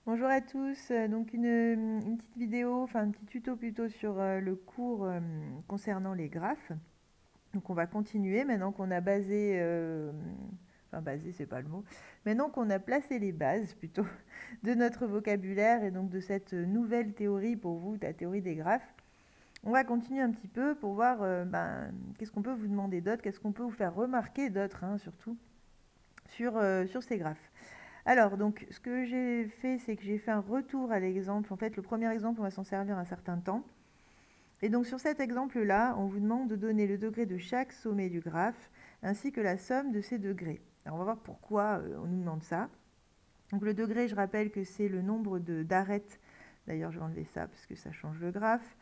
Bonjour à tous, donc une petite vidéo, enfin un petit tuto plutôt sur le cours concernant les graphes. Donc on va continuer maintenant qu'on a basé, enfin basé c'est pas le mot, maintenant qu'on a placé les bases plutôt de notre vocabulaire et donc de cette nouvelle théorie pour vous, la théorie des graphes. On va continuer un petit peu pour voir qu'est-ce qu'on peut vous demander d'autre, qu'est-ce qu'on peut vous faire remarquer d'autre, hein, surtout sur ces graphes. Alors, donc, ce que j'ai fait, c'est que j'ai fait un retour à l'exemple. En fait, le premier exemple, on va s'en servir un certain temps. Et donc, sur cet exemple-là, on vous demande de donner le degré de chaque sommet du graphe, ainsi que la somme de ces degrés. Alors, on va voir pourquoi on nous demande ça. Donc, le degré, je rappelle que c'est le nombre d'arêtes. D'ailleurs, je vais enlever ça parce que ça change le graphe.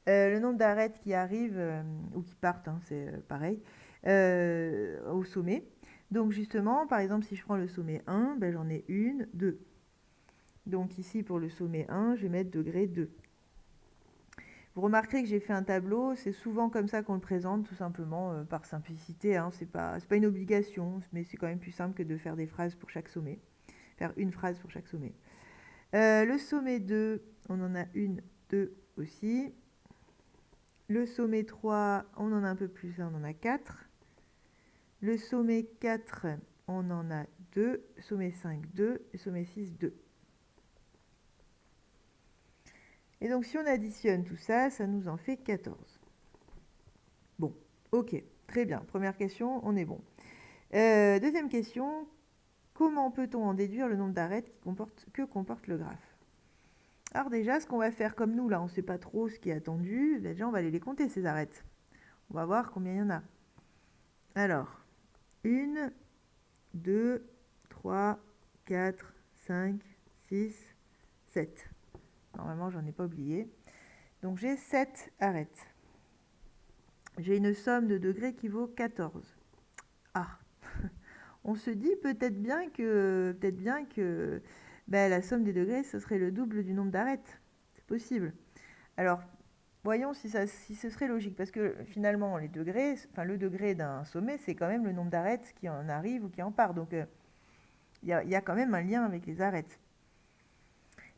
Le nombre d'arêtes qui arrivent, ou qui partent, hein, c'est pareil, au sommet. Donc justement, par exemple, si je prends le sommet 1, ben, j'en ai une, 2. Donc ici, pour le sommet 1, je vais mettre degré 2. Vous remarquerez que j'ai fait un tableau, c'est souvent comme ça qu'on le présente, tout simplement par simplicité. Hein. C'est pas une obligation, mais c'est quand même plus simple que de faire des phrases pour chaque sommet. Faire une phrase pour chaque sommet. Le sommet 2, on en a une, 2 aussi. Le sommet 3, on en a un peu plus, là on en a 4. Le sommet 4, on en a 2. Sommet 5, 2. Et sommet 6, 2. Et donc si on additionne tout ça, ça nous en fait 14. Bon, ok, très bien. Première question, on est bon. Deuxième question, comment peut-on en déduire le nombre d'arêtes que comporte le graphe? Alors déjà, ce qu'on va faire comme nous, là, on ne sait pas trop ce qui est attendu. Déjà, on va aller les compter, ces arêtes. On va voir combien il y en a. Alors, 1, 2, 3, 4, 5, 6, 7. Normalement, j'en ai pas oublié. Donc, j'ai 7 arêtes. J'ai une somme de degrés qui vaut 14. Ah, on se dit peut-être bien que la somme des degrés, ce serait le double du nombre d'arêtes. C'est possible. Alors, voyons si ce serait logique, parce que finalement, les degrés, enfin le degré d'un sommet, c'est quand même le nombre d'arêtes qui en arrive ou qui en part. Donc, y a quand même un lien avec les arêtes.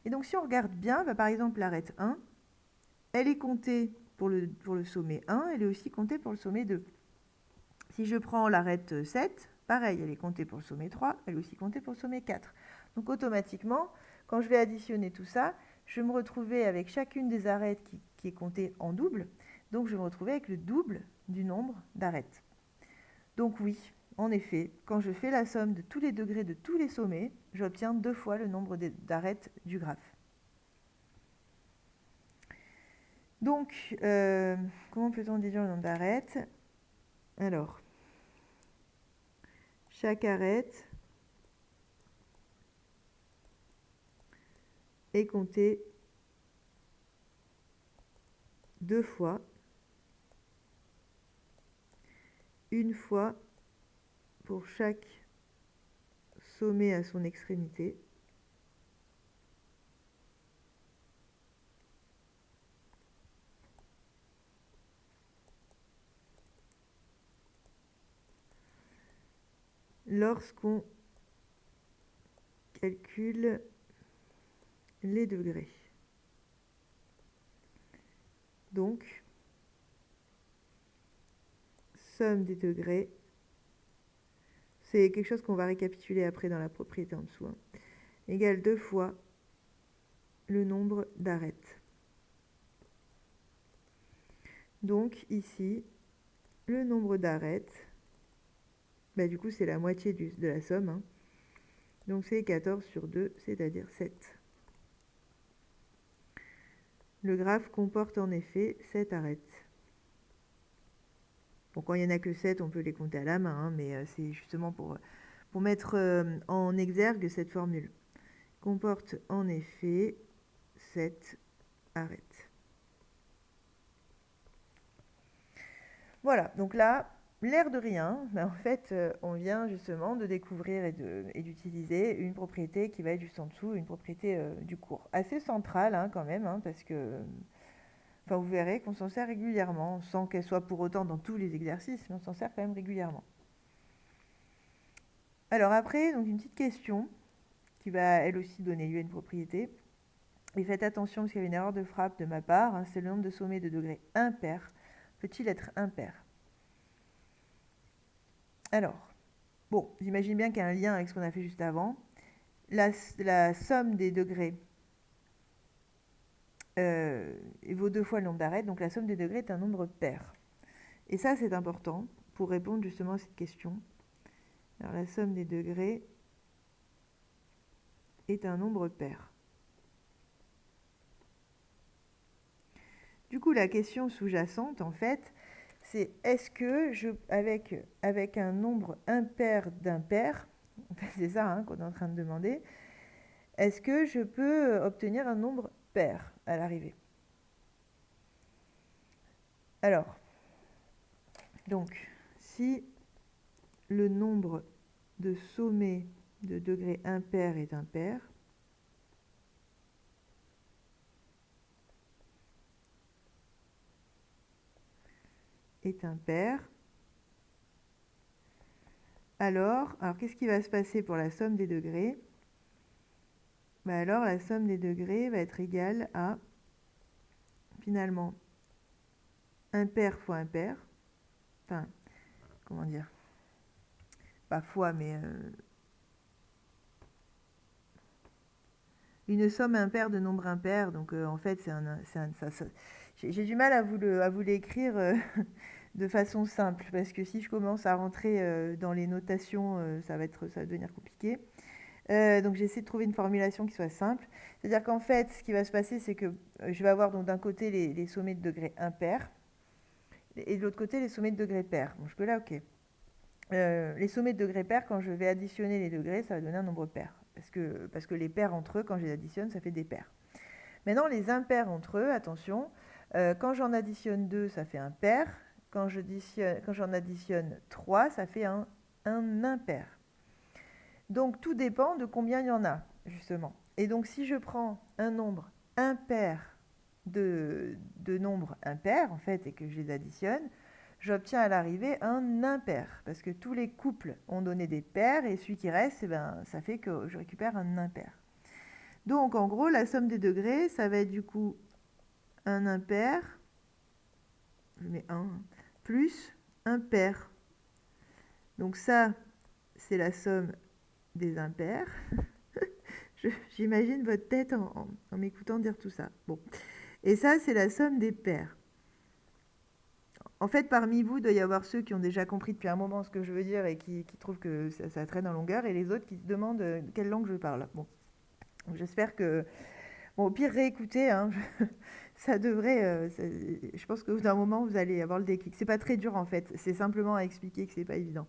Et donc, si on regarde bien, par exemple, l'arête 1, elle est comptée pour le sommet 1, elle est aussi comptée pour le sommet 2. Si je prends l'arête 7, pareil, elle est comptée pour le sommet 3, elle est aussi comptée pour le sommet 4. Donc automatiquement, quand je vais additionner tout ça, je vais me retrouver avec chacune des arêtes qui est comptée en double. Donc je vais me retrouver avec le double du nombre d'arêtes. Donc oui, en effet, quand je fais la somme de tous les degrés de tous les sommets, j'obtiens 2 fois le nombre d'arêtes du graphe. Donc, comment peut-on déduire le nombre d'arêtes? Alors, chaque arête est comptée 2 fois, une fois pour chaque sommet à son extrémité. Lorsqu'on calcule les degrés. Donc, somme des degrés, c'est quelque chose qu'on va récapituler après dans la propriété en dessous, hein, égale 2 fois le nombre d'arêtes. Donc ici, le nombre d'arêtes, du coup c'est la moitié de la somme, hein. Donc c'est 14 sur 2, c'est-à-dire 7. Le graphe comporte en effet 7 arêtes. Bon, quand il n'y en a que 7, on peut les compter à la main, hein, mais c'est justement pour mettre en exergue cette formule. Comporte en effet 7 arêtes. Voilà, donc là, l'air de rien, en fait, on vient justement de découvrir et d'utiliser une propriété qui va être juste en dessous, une propriété du cours. Assez centrale, hein, quand même, hein, parce que enfin, vous verrez qu'on s'en sert régulièrement, sans qu'elle soit pour autant dans tous les exercices, mais on s'en sert quand même régulièrement. Alors après, donc une petite question qui va elle aussi donner lieu à une propriété. Et faites attention parce qu'il y a une erreur de frappe de ma part, hein, c'est le nombre de sommets de degrés impair. Peut-il être impair? Alors, bon, j'imagine bien qu'il y a un lien avec ce qu'on a fait juste avant. La somme des degrés vaut 2 fois le nombre d'arêtes, donc la somme des degrés est un nombre pair. Et ça, c'est important pour répondre justement à cette question. Alors, la somme des degrés est un nombre pair. Du coup, la question sous-jacente, en fait, c'est est-ce que avec un nombre impair d'impair, c'est ça hein, qu'on est en train de demander, est-ce que je peux obtenir un nombre pair à l'arrivée? Alors, donc, si le nombre de sommets de degrés impair est impair, alors qu'est-ce qui va se passer pour la somme des degrés? Alors la somme des degrés va être égale à, finalement, impair fois impair, enfin, comment dire, pas fois, mais une somme impaire de nombres impairs. Donc en fait, j'ai du mal à vous l'écrire de façon simple, parce que si je commence à rentrer dans les notations, ça va devenir compliqué. Donc j'essaie de trouver une formulation qui soit simple. C'est-à-dire qu'en fait, ce qui va se passer, c'est que je vais avoir donc d'un côté les sommets de degrés impairs, et de l'autre côté les sommets de degrés pairs. Bon, jusque-là, ok. Les sommets de degrés pairs, quand je vais additionner les degrés, ça va donner un nombre pair. Parce que les pairs entre eux, quand je les additionne, ça fait des pairs. Maintenant, les impairs entre eux, attention, quand j'en additionne 2, ça fait un pair. Quand j'en additionne 3, ça fait un impair. Donc, tout dépend de combien il y en a, justement. Et donc, si je prends un nombre impair de nombres impairs, en fait, et que je les additionne, j'obtiens à l'arrivée un impair, parce que tous les couples ont donné des pairs, et celui qui reste, eh ben, ça fait que je récupère un impair. Donc, en gros, la somme des degrés, ça va être du coup un impair, je mets 1, plus un pair. Donc ça, c'est la somme des impairs. J'imagine votre tête en m'écoutant dire tout ça. Bon. Et ça, c'est la somme des pairs. En fait, parmi vous, il doit y avoir ceux qui ont déjà compris depuis un moment ce que je veux dire et qui trouvent que ça traîne en longueur, et les autres qui se demandent quelle langue je parle. Bon. J'espère que... Bon, au pire, réécoutez. Hein. Ça devrait... je pense que d'un moment, vous allez avoir le déclic. C'est pas très dur, en fait. C'est simplement à expliquer que c'est pas évident.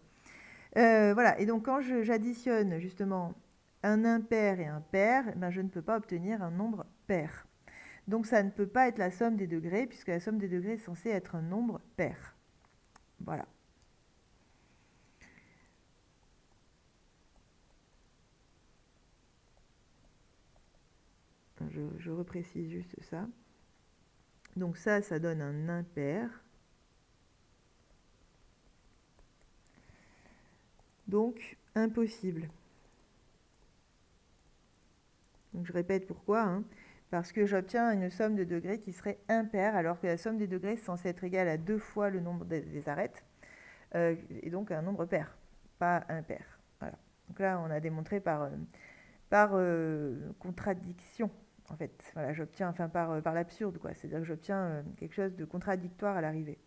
Voilà. Et donc, quand j'additionne, justement, un impair et un pair, ben, je ne peux pas obtenir un nombre pair. Donc ça ne peut pas être la somme des degrés, puisque la somme des degrés est censée être un nombre pair. Voilà. Je reprécise juste ça. Donc ça donne un impair. Donc impossible. Donc je répète pourquoi. Hein. Parce que j'obtiens une somme de degrés qui serait impair, alors que la somme des degrés est censée être égale à 2 fois le nombre des arêtes, et donc un nombre pair, pas impair. Voilà. Donc là, on a démontré par contradiction, en fait. Voilà, j'obtiens, enfin par l'absurde, quoi. C'est-à-dire que j'obtiens quelque chose de contradictoire à l'arrivée.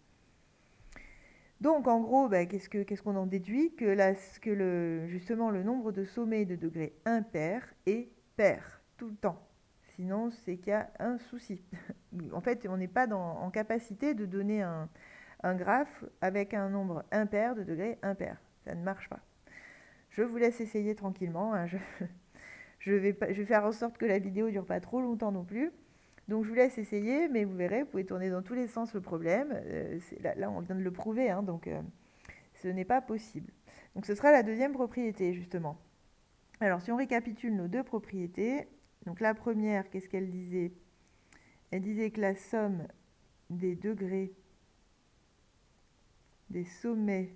Donc, en gros, bah, qu'est-ce qu'on en déduit? Justement, le nombre de sommets de degrés impair est pair, tout le temps. Sinon, c'est qu'il y a un souci. En fait, on n'est pas en capacité de donner un graphe avec un nombre impair de degrés impair. Ça ne marche pas. Je vous laisse essayer tranquillement. Hein, je vais faire en sorte que la vidéo ne dure pas trop longtemps non plus. Donc je vous laisse essayer, mais vous verrez, vous pouvez tourner dans tous les sens le problème. Là, on vient de le prouver, hein, donc ce n'est pas possible. Donc ce sera la deuxième propriété, justement. Alors si on récapitule nos deux propriétés, donc la première, qu'est-ce qu'elle disait? Elle disait que la somme des degrés des sommets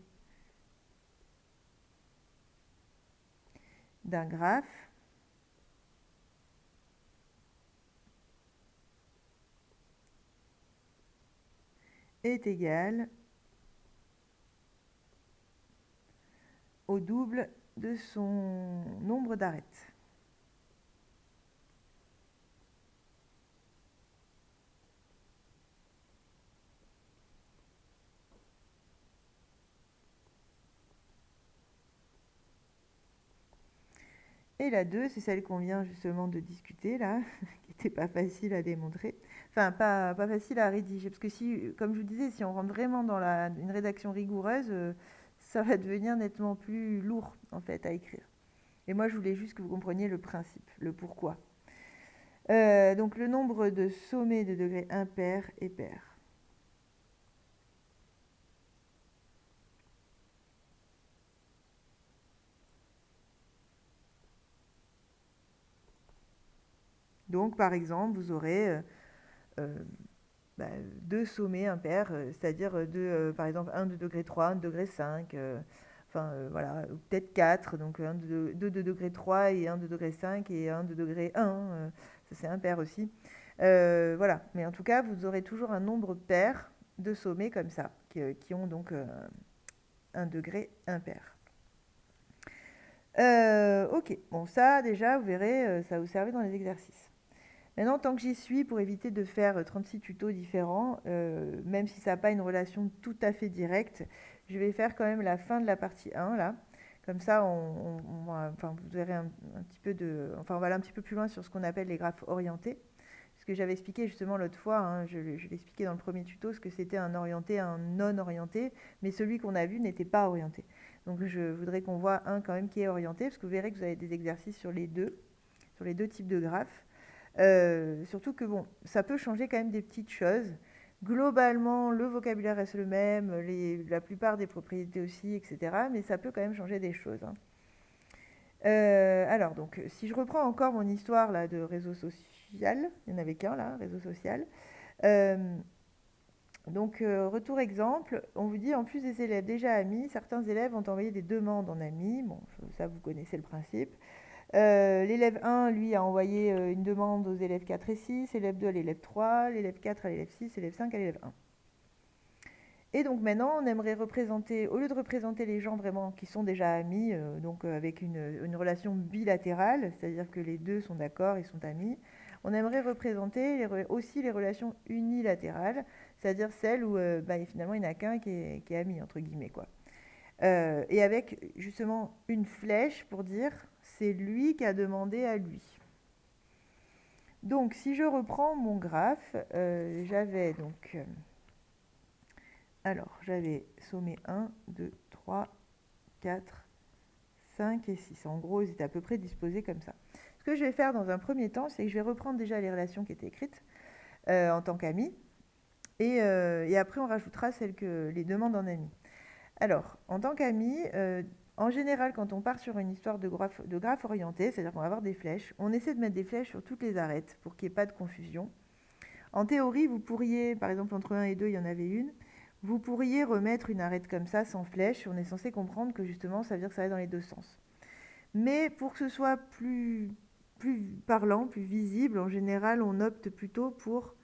d'un graphe est égal au double de son nombre d'arêtes. Et la 2, c'est celle qu'on vient justement de discuter là, qui n'était pas facile à démontrer. Enfin, pas facile à rédiger. Parce que si, comme je vous disais, si on rentre vraiment dans une rédaction rigoureuse, ça va devenir nettement plus lourd en fait à écrire. Et moi, je voulais juste que vous compreniez le principe, le pourquoi. Donc le nombre de sommets de degrés impairs est pair. Donc par exemple, vous aurez deux sommets impairs, c'est-à-dire par exemple 1 de degré 3, 1 de degré 5, voilà, ou peut-être 4, donc 2 de degré 3 et 1 de degré 5 et 1 de degré 1, ça c'est impair aussi. Voilà, mais en tout cas, vous aurez toujours un nombre pair de sommets comme ça, qui ont donc un degré impair. Ok, bon ça déjà, vous verrez, ça va vous servir dans les exercices. Maintenant, tant que j'y suis, pour éviter de faire 36 tutos différents, même si ça n'a pas une relation tout à fait directe, je vais faire quand même la fin de la partie 1, là. Comme ça, vous verrez un petit peu on va aller un petit peu plus loin sur ce qu'on appelle les graphes orientés. Ce que j'avais expliqué justement l'autre fois, hein, je l'ai expliqué dans le premier tuto, ce que c'était un orienté, un non orienté, mais celui qu'on a vu n'était pas orienté. Donc je voudrais qu'on voit un quand même qui est orienté, parce que vous verrez que vous avez des exercices sur les deux types de graphes. Surtout que bon, ça peut changer quand même des petites choses. Globalement, le vocabulaire reste le même, la plupart des propriétés aussi, etc. Mais ça peut quand même changer des choses, hein. Alors, donc, si je reprends encore mon histoire là, de réseau social, il n'y en avait qu'un là, réseau social. Retour exemple, on vous dit en plus des élèves déjà amis, certains élèves ont envoyé des demandes en amis. Bon, ça vous connaissez le principe. L'élève 1, lui, a envoyé une demande aux élèves 4 et 6, l'élève 2 à l'élève 3, l'élève 4 à l'élève 6, l'élève 5 à l'élève 1. Et donc maintenant, on aimerait représenter, au lieu de représenter les gens vraiment qui sont déjà amis, avec une relation bilatérale, c'est-à-dire que les deux sont d'accord, ils sont amis, on aimerait représenter aussi les relations unilatérales, c'est-à-dire celles où finalement il n'y en a qu'un qui est ami, entre guillemets, quoi. Et avec justement une flèche pour dire c'est lui qui a demandé à lui. Donc si je reprends mon graphe, j'avais donc j'avais sommet 1, 2, 3, 4, 5 et 6. En gros, ils étaient à peu près disposés comme ça. Ce que je vais faire dans un premier temps, c'est que je vais reprendre déjà les relations qui étaient écrites en tant qu'amis. Et après, on rajoutera les demandes en amis. Alors, en tant qu'ami, en général, quand on part sur une histoire de graphe orienté, c'est-à-dire qu'on va avoir des flèches, on essaie de mettre des flèches sur toutes les arêtes pour qu'il n'y ait pas de confusion. En théorie, vous pourriez, par exemple, entre 1 et 2, il y en avait une, vous pourriez remettre une arête comme ça, sans flèche. On est censé comprendre que justement, ça veut dire que ça va dans les deux sens. Mais pour que ce soit plus parlant, plus visible, en général, on opte plutôt pour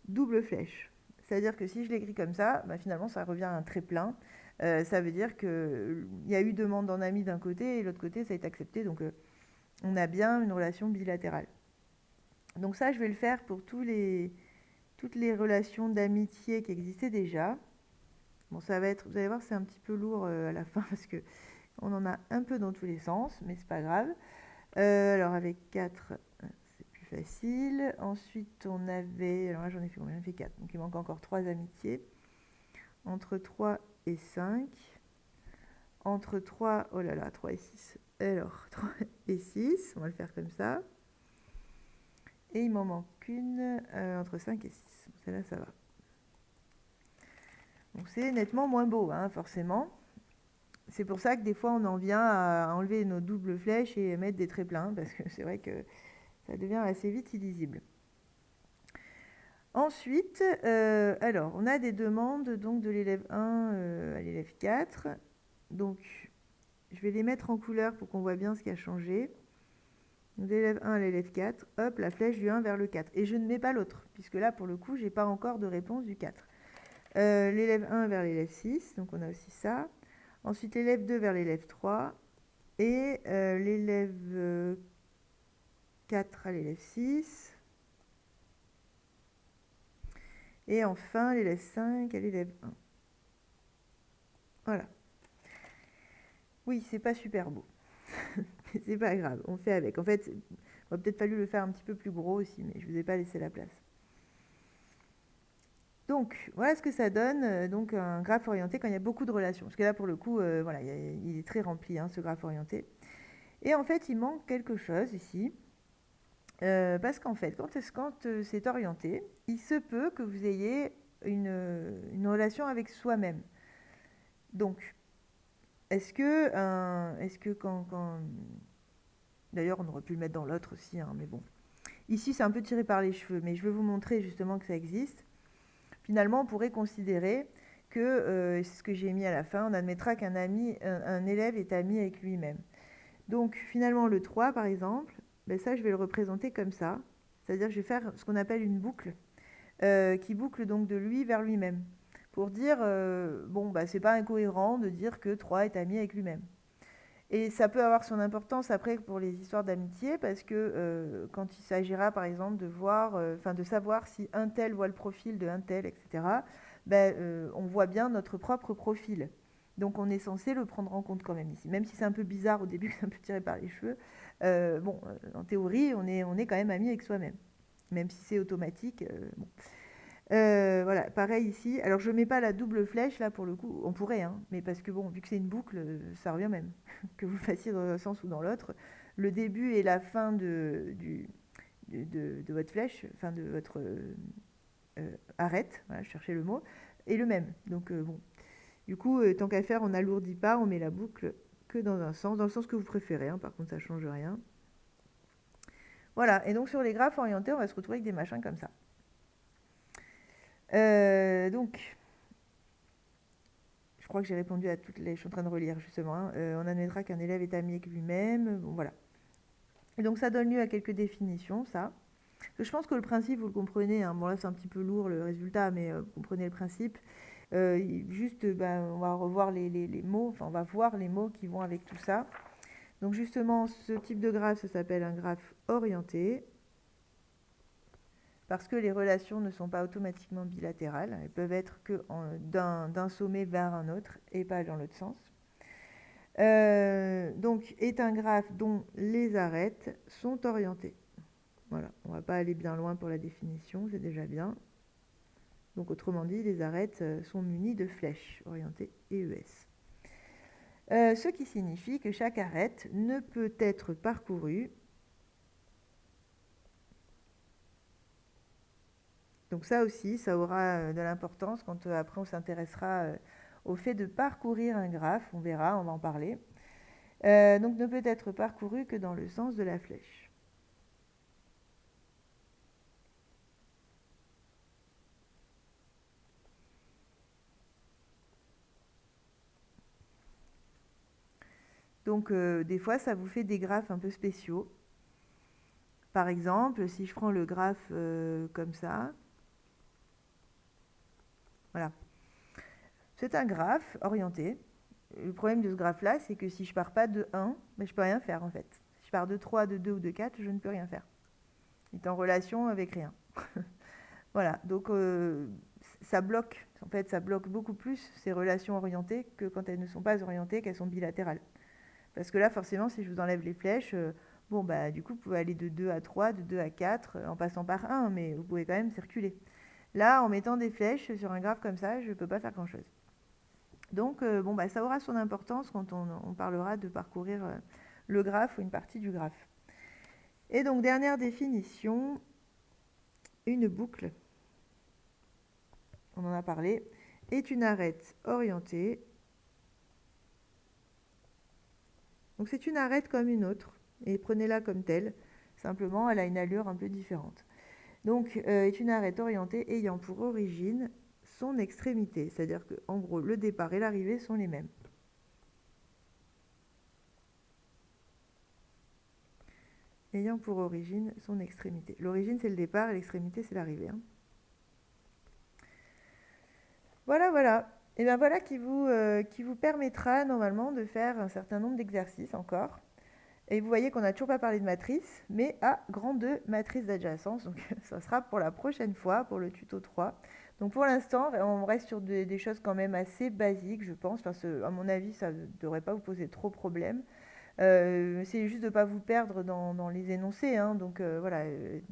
double flèche. C'est-à-dire que si je l'écris comme ça, finalement, ça revient à un trait plein. Ça veut dire qu'il y a eu demande en ami d'un côté et l'autre côté, ça a été accepté. Donc, on a bien une relation bilatérale. Donc ça, je vais le faire pour toutes les relations d'amitié qui existaient déjà. Bon, ça va être, vous allez voir, c'est un petit peu lourd à la fin parce que on en a un peu dans tous les sens, mais c'est pas grave. Alors avec 4, c'est plus facile. Ensuite, on avait, alors là j'en ai fait combien? J'en ai fait 4, donc il manque encore 3 amitiés. Entre 3 et 5. Entre 3, oh là là, 3 et 6. Alors, 3 et 6, on va le faire comme ça. Et il m'en manque une entre 5 et 6. Celle-là, ça va. Donc c'est nettement moins beau, hein, forcément. C'est pour ça que des fois, on en vient à enlever nos doubles flèches et mettre des traits pleins, parce que c'est vrai que ça devient assez vite illisible. Ensuite, on a des demandes donc, de l'élève 1 à l'élève 4. Donc, je vais les mettre en couleur pour qu'on voit bien ce qui a changé. De l'élève 1 à l'élève 4, hop, la flèche du 1 vers le 4. Et je ne mets pas l'autre, puisque là, pour le coup, je n'ai pas encore de réponse du 4. L'élève 1 vers l'élève 6, donc on a aussi ça. Ensuite, l'élève 2 vers l'élève 3. Et l'élève 4 à l'élève 6. Et enfin, l'élève 5 à l'élève 1. Voilà. Oui, c'est pas super beau. C'est pas grave, on fait avec. En fait, il aurait peut-être fallu le faire un petit peu plus gros aussi, mais je vous ai pas laissé la place. Donc, voilà ce que ça donne, donc un graphe orienté quand il y a beaucoup de relations. Parce que là, pour le coup, voilà, il est très rempli, hein, ce graphe orienté. Et en fait, il manque quelque chose ici. Parce qu'en fait, quand c'est orienté, il se peut que vous ayez une relation avec soi-même. Donc, est-ce que D'ailleurs, on aurait pu le mettre dans l'autre aussi, hein, mais bon. Ici, c'est un peu tiré par les cheveux, mais je vais vous montrer justement que ça existe. Finalement, on pourrait considérer que, c'est ce que j'ai mis à la fin, on admettra un élève est ami avec lui-même. Donc, finalement, le 3, par exemple, ben ça, je vais le représenter comme ça. C'est-à-dire que je vais faire ce qu'on appelle une boucle, qui boucle donc de lui vers lui-même. Pour dire, bon, bah, c'est pas incohérent de dire que 3 est ami avec lui-même. Et ça peut avoir son importance après pour les histoires d'amitié, parce que quand il s'agira par exemple de voir, de savoir si un tel voit le profil de un tel, etc., ben, on voit bien notre propre profil. Donc on est censé le prendre en compte quand même ici. Même si c'est un peu bizarre au début, c'est un peu tiré par les cheveux, en théorie, on est quand même ami avec soi-même. Même si c'est automatique. Bon. Voilà, pareil ici. Alors je mets pas la double flèche là pour le coup, on pourrait, hein, mais parce que bon, vu que c'est une boucle, ça revient même. Que vous le fassiez dans un sens ou dans l'autre, le début et la fin de votre flèche, enfin de votre arête, voilà, je cherchais le mot, est le même. Donc bon, du coup, tant qu'à faire, on n'alourdit pas, on met la boucle que dans le sens que vous préférez, hein, par contre ça change rien. Voilà, et donc sur les graphes orientés, on va se retrouver avec des machins comme ça. Donc, je crois que j'ai répondu à toutes les... Je suis en train de relire justement, hein. On admettra qu'un élève est ami avec lui-même. Bon, voilà. Et donc ça donne lieu à quelques définitions, ça. Je pense que le principe, vous le comprenez, hein. Bon là c'est un petit peu lourd le résultat, mais vous comprenez le principe. Juste, on va revoir les mots, enfin on va voir les mots qui vont avec tout ça. Donc justement, ce type de graphe, ça s'appelle un graphe orienté, parce que les relations ne sont pas automatiquement bilatérales. Elles peuvent être que d'un sommet vers un autre et pas dans l'autre sens. Donc, est un graphe dont les arêtes sont orientées. Voilà, on ne va pas aller bien loin pour la définition, c'est déjà bien. Donc, autrement dit, les arêtes sont munies de flèches orientées EES. Ce qui signifie que chaque arête ne peut être parcourue. Donc ça aussi, ça aura de l'importance quand après on s'intéressera au fait de parcourir un graphe, on verra, on va en parler. Donc ne peut être parcouru que dans le sens de la flèche. Donc des fois, ça vous fait des graphes un peu spéciaux. Par exemple, si je prends le graphe comme ça, voilà. C'est un graphe orienté. Le problème de ce graphe-là, c'est que si je pars pas de 1, ben, je peux rien faire en fait. Si je pars de 3, de 2 ou de 4, je ne peux rien faire. Il est en relation avec rien. Voilà, donc ça bloque. En fait, ça bloque beaucoup plus ces relations orientées que quand elles ne sont pas orientées, qu'elles sont bilatérales. Parce que là, forcément, si je vous enlève les flèches, bon, bah, du coup, vous pouvez aller de 2 à 3, de 2 à 4, en passant par 1, mais vous pouvez quand même circuler. Là, en mettant des flèches sur un graphe comme ça, je ne peux pas faire grand-chose. Donc, bon, bah, ça aura son importance quand on parlera de parcourir le graphe ou une partie du graphe. Et donc, dernière définition, une boucle, on en a parlé, est une arête orientée. Donc, c'est une arête comme une autre, et prenez-la comme telle. Simplement, elle a une allure un peu différente. Donc, est une arête orientée ayant pour origine son extrémité. C'est-à-dire qu'en gros, le départ et l'arrivée sont les mêmes. Ayant pour origine son extrémité. L'origine, c'est le départ et l'extrémité, c'est l'arrivée. Hein. Voilà, voilà. Et bien voilà qui vous permettra normalement de faire un certain nombre d'exercices encore. Et vous voyez qu'on n'a toujours pas parlé de matrice, mais à grand 2, matrice d'adjacence. Donc ça sera pour la prochaine fois, pour le tuto 3. Donc pour l'instant, on reste sur des choses quand même assez basiques, je pense. Enfin, à mon avis, ça ne devrait pas vous poser trop de problèmes. C'est juste de ne pas vous perdre dans les énoncés, hein. Donc voilà, être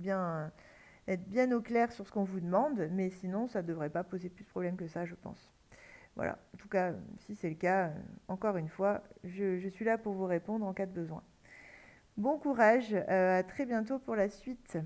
bien au clair sur ce qu'on vous demande, mais sinon, ça ne devrait pas poser plus de problèmes que ça, je pense. Voilà, en tout cas, si c'est le cas, encore une fois, je suis là pour vous répondre en cas de besoin. Bon courage, à très bientôt pour la suite.